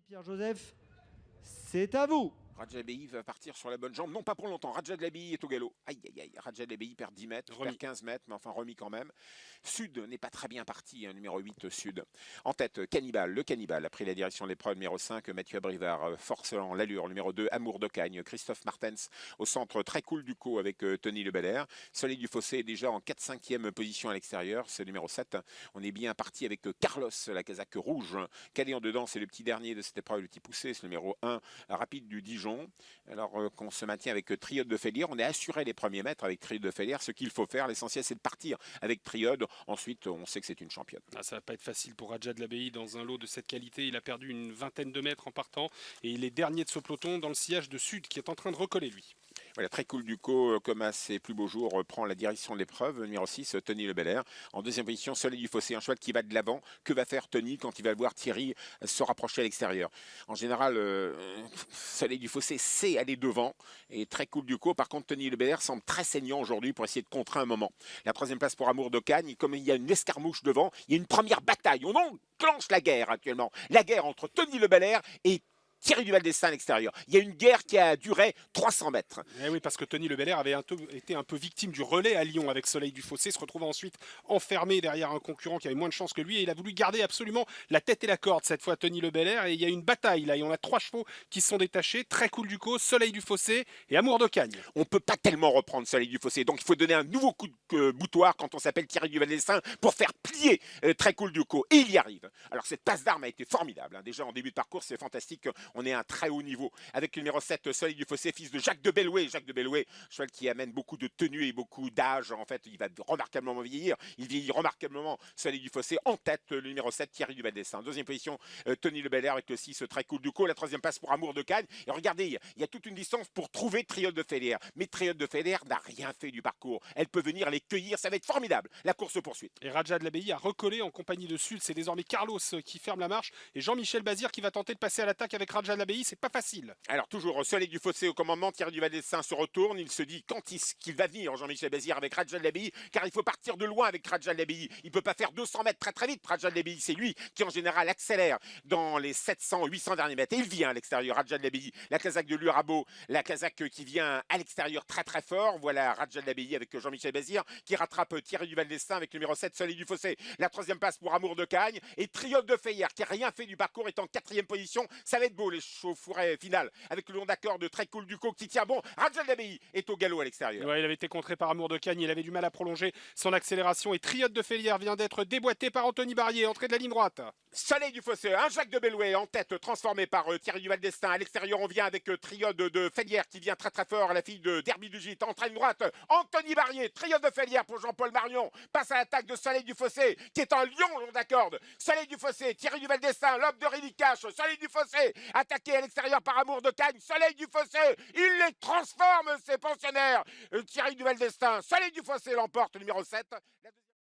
Pierre-Joseph, c'est à vous. Radja Dlabi va partir sur la bonne jambe, non pas pour longtemps. Radja Dlabi est au galop. Aïe aïe aïe, Radja Dlabi perd 10 mètres, perd 15 mètres, mais enfin remis quand même. Sud n'est pas très bien parti, hein, numéro 8 Sud. En tête, Cannibal, le Cannibal a pris la direction de l'épreuve. Numéro 5, Mathieu Abrivard, forcelant l'allure. Numéro 2, Amour d'Ocagne, Christophe Martens au centre, très cool du coup avec Tony Le Belair. Soleil du Fossé est déjà en 4-5e position à l'extérieur, c'est le numéro 7. On est bien parti avec Carlos, la casaque rouge. Calé en dedans, c'est le petit dernier de cette épreuve, le petit poussé, c'est le numéro 1, Rapide du Dijon. Alors qu'on se maintient avec Triode de Félière, on est assuré les premiers mètres avec Triode de Félière. Ce qu'il faut faire, l'essentiel, c'est de partir avec Triode. Ensuite, on sait que c'est une championne. Ah, ça va pas être facile pour Radja Dlabi dans un lot de cette qualité. Il a perdu une vingtaine de mètres en partant et il est dernier de ce peloton dans le sillage de Sud qui est en train de recoller lui. Voilà, très cool Duco, comme à ses plus beaux jours, prend la direction de l'épreuve. Numéro 6, Tony Le Belair. En deuxième position, Soleil du Fossé, un cheval qui va de l'avant. Que va faire Tony quand il va voir Thierry se rapprocher à l'extérieur? En général, Soleil du Fossé sait aller devant. Et très cool Duco. Par contre, Tony Le Belair semble très saignant aujourd'hui pour essayer de contrer un moment. La troisième place pour Amour d'Ocagne. Comme il y a une escarmouche devant, il y a une première bataille. On enclenche la guerre actuellement. La guerre entre Tony Le Belair et Thierry Duval d'Estaing à l'extérieur. Il y a une guerre qui a duré 300 mètres. Eh oui, parce que Tony Le Belair avait été un peu victime du relais à Lyon avec Soleil du Fossé, se retrouvant ensuite enfermé derrière un concurrent qui avait moins de chance que lui et il a voulu garder absolument la tête et la corde cette fois Tony Le Belair et il y a une bataille là et on a 3 chevaux qui se sont détachés, très cool Duco, Soleil du Fossé et Amour d'Ocagne. On ne peut pas tellement reprendre Soleil du Fossé, donc il faut donner un nouveau coup de boutoir quand on s'appelle Thierry Duval d'Estaing pour faire plier très cool Duco et il y arrive. Alors cette passe d'armes a été formidable, hein. Déjà en début de parcours c'est fantastique, on est à un très haut niveau avec le numéro 7 Soleil du Fossé, fils de Jacques de Bellouet. Jacques de Bellouet, cheval qui amène beaucoup de tenue et beaucoup d'âge. En fait, il va remarquablement vieillir. Il vieillit remarquablement. Soleil du Fossé en tête, le numéro 7 Thierry Duval d'Estaing. Deuxième position, Tony Le Belair avec le 6 très cool Duco. La troisième passe pour Amour d'Ocagne. Et regardez, il y a toute une distance pour trouver Triode de Félière. Mais Triode de Félière n'a rien fait du parcours. Elle peut venir les cueillir. Ça va être formidable. La course poursuite. Et Radja Dlabi a recollé en compagnie de Sud. C'est désormais Carlos qui ferme la marche et Jean-Michel Bazir qui va tenter de passer à l'attaque avec Radja Dlabi. C'est pas facile. Alors toujours Soleil du Fossé au commandement, Thierry Duval d'Estaing se retourne, il se dit quand qu'il va venir Jean-Michel Bazir avec Radja Dlabi, car il faut partir de loin avec Radja Dlabi. Il ne peut pas faire 200 mètres très très vite. Radja Dlabi, c'est lui qui en général accélère dans les 700, 800 derniers mètres. Et il vient à l'extérieur, Radja Dlabi, la casaque de Lurabo, la casaque qui vient à l'extérieur très très fort. Voilà Radja Dlabi avec Jean-Michel Bazir qui rattrape Thierry Duval d'Estaing avec le numéro 7 Soleil du Fossé. La troisième passe pour Amour d'Ocagne et Triomphe de Félière qui n'a rien fait du parcours est en quatrième position. Ça va être beau les chauffourets finales avec le long d'accord de très cool Duco qui tient bon. Radja Dlabi est au galop à l'extérieur. Ouais, il avait été contré par Amour d'Ocagne, il avait du mal à prolonger son accélération et Triotte de Félière vient d'être déboîté par Anthony Barrier, entrée de la ligne droite. Soleil du Fossé, un Jacques de Bellouet en tête, transformé par Thierry Duval d'Estaing. À l'extérieur, on vient avec Triode de Félière qui vient très très fort, la fille de Derby du Gîte. Entraîne droite, Anthony Barrier, Triode de Félière pour Jean-Paul Marion. Passe à l'attaque de Soleil du Fossé qui est en lion long d'accorde. Soleil du Fossé, Thierry Duval d'Estaing, l'homme de Ridicache. Soleil du Fossé, attaqué à l'extérieur par Amour d'Ocagne. Soleil du Fossé, il les transforme, ces pensionnaires. Thierry Duval d'Estaing, Soleil du Fossé l'emporte, numéro 7.